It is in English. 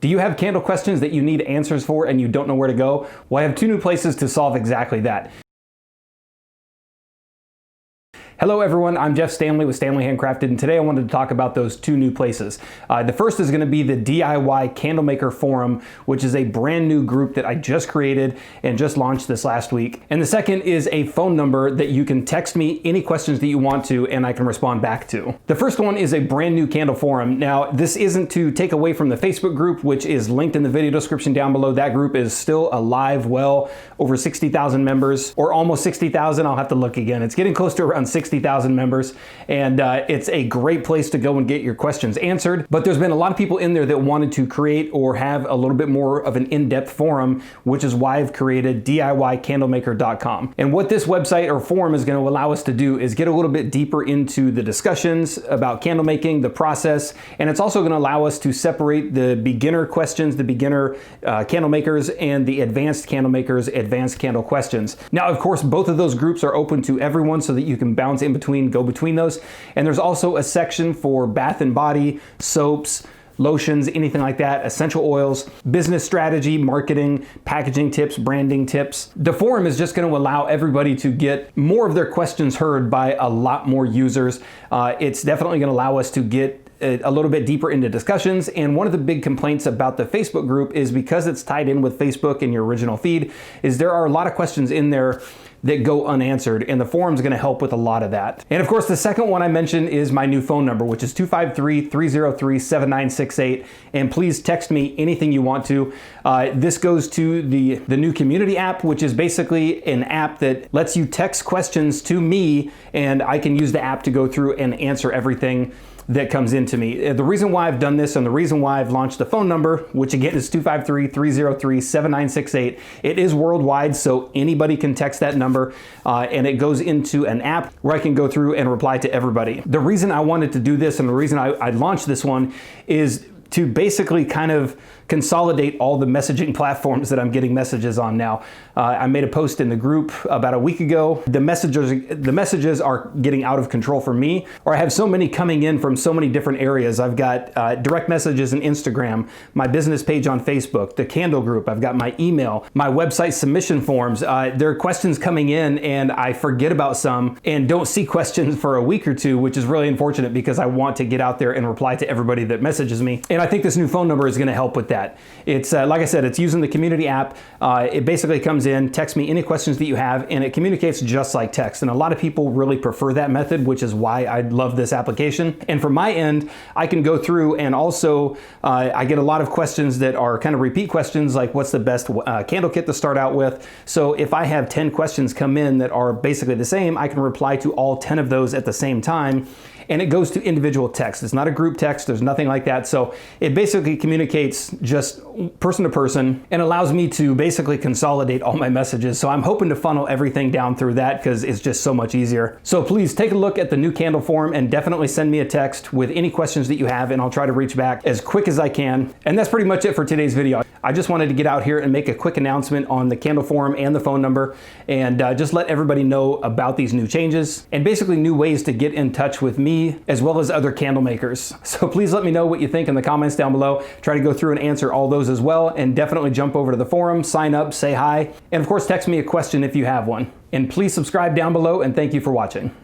Do you have candle questions that you need answers for and you don't know where to go? Well, I have 2 new places to solve exactly that. Hello everyone, I'm Jeff Standley with Standley Handcrafted, and today I wanted to talk about those 2 new places. The first is going to be the DIY Candlemaker Forum, which is a brand new group that I just created and just launched this last week. And the second is a phone number that you can text me any questions that you want to and I can respond back to. The first one is a brand new candle forum. Now, this isn't to take away from the Facebook group, which is linked in the video description down below. That group is still alive, well, over 60,000 members, or almost 60,000. I'll have to look again. It's getting close to around 60,000 members, and it's a great place to go and get your questions answered. But there's been a lot of people in there that wanted to create or have a little bit more of an in-depth forum, which is why I've created DIYcandlemaker.com. And what this website or forum is going to allow us to do is get a little bit deeper into the discussions about candle making, the process, and it's also going to allow us to separate the beginner questions, the beginner candle makers, and the advanced candle makers, advanced candle questions. Now, of course, both of those groups are open to everyone so that you can bounce in between, go between those. And there's also a section for bath and body, soaps, lotions, anything like that, essential oils, business strategy, marketing, packaging tips, branding tips. The forum is just going to allow everybody to get more of their questions heard by a lot more users. It's definitely going to allow us to get a little bit deeper into discussions. And one of the big complaints about the Facebook group is because it's tied in with Facebook and your original feed, is there are a lot of questions in there that go unanswered, and the forum is going to help with a lot of that. And of course, the second one I mentioned is my new phone number, which is 253-303-7968. And please text me anything you want to. This goes to the new community app, which is basically an app that lets you text questions to me, and I can use the app to go through and answer everything that comes into me. The reason why I've done this and the reason why I've launched the phone number, which again is 253-303-7968, it is worldwide, so anybody can text that number, and it goes into an app where I can go through and reply to everybody. The reason I wanted to do this and the reason I launched this one is to basically kind of consolidate all the messaging platforms that I'm getting messages on now. I made a post in the group about a week ago. The messages are getting out of control for me, or I have so many coming in from so many different areas. I've got direct messages in Instagram, my business page on Facebook, the candle group, I've got my email, my website submission forms. There are questions coming in and I forget about some and don't see questions for a week or two, which is really unfortunate because I want to get out there and reply to everybody that messages me. And I think this new phone number is going to help with that. It's like I said, it's using the community app. It basically comes in, text me any questions that you have, and it communicates just like text. And a lot of people really prefer that method, which is why I love this application. And from my end, I can go through and also I get a lot of questions that are kind of repeat questions, like what's the best candle kit to start out with. So if I have 10 questions come in that are basically the same, I can reply to all 10 of those at the same time. And it goes to individual text. It's not a group text, there's nothing like that. So it basically communicates just person to person and allows me to basically consolidate all my messages. So I'm hoping to funnel everything down through that because it's just so much easier. So please take a look at the new candle forum and definitely send me a text with any questions that you have, and I'll try to reach back as quick as I can. And that's pretty much it for today's video. I just wanted to get out here and make a quick announcement on the candle forum and the phone number, and just let everybody know about these new changes and basically new ways to get in touch with me as well as other candle makers. So please let me know what you think in the comments down below. Try to go through and answer all those as well, and definitely jump over to the forum, sign up, say hi, and of course text me a question if you have one. And please subscribe down below, and thank you for watching.